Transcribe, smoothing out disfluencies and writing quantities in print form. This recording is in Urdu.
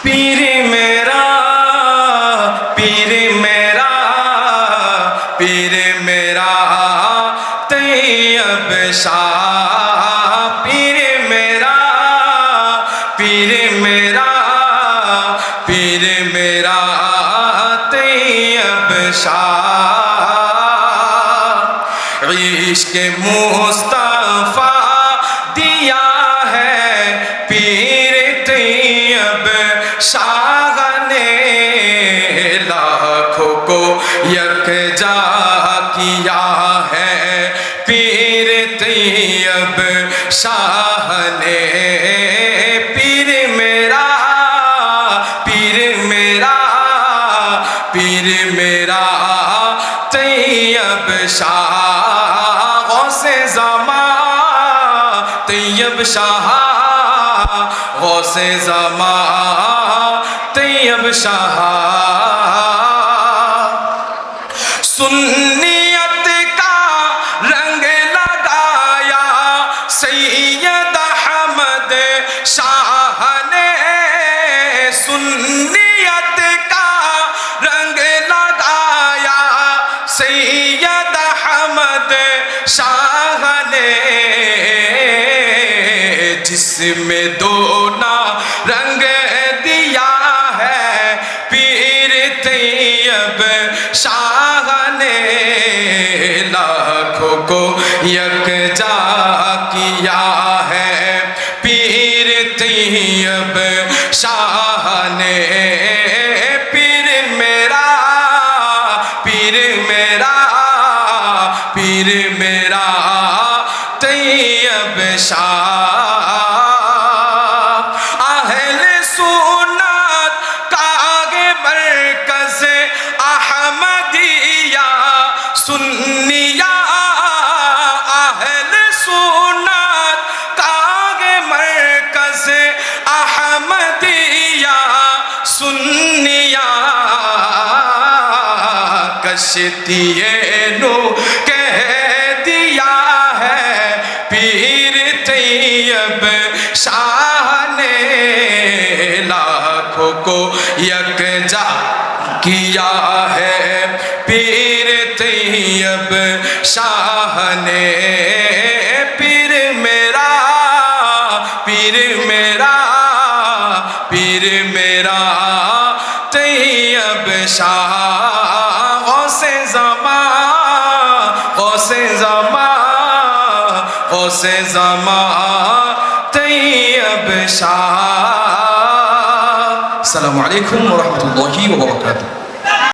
پیر میرا پیر میرا پیر میرا طیب شاہ پیر میرا پیر میرا پیر میرا طیب شاہ عشق مصطفیٰ دیا ہے پیر طیب شاہ نے لاکھوں کو یکجا کیا ہے پیر طیب شاہ نے پیر میرا پیر میرا پیر میرا طیب شاہ غوث زمان طیب شاہ غوث زمان طیب شاہ سنیت کا رنگ لگایا سید احمد شاہ نے سنیت کا رنگ لگایا سید احمد شاہ نے جس میں دونا رنگ دیا ہے پیر طیب شاہ نے لاکھوں کو یکجا کیا ہے پیر طیب شاہ نے پیر میرا پیر میرا پیر میرا طیب شاہ اہل سنت کا مرکز احمدیہ سنیہ اہل سنت کا مرکز احمدیہ سنیہ کشتی نوح کہہ دیا ہے پیر طیب شاہ نے لاکھوں کو یکجا کیا ہے پیر طیب شاہ نے پیر میرا پیر میرا پیر میرا طیب شاہ غوث زمان غوث زمان غوث زمان طیب شاہ السلام علیکم ورحمۃ اللہ وبرکاتہ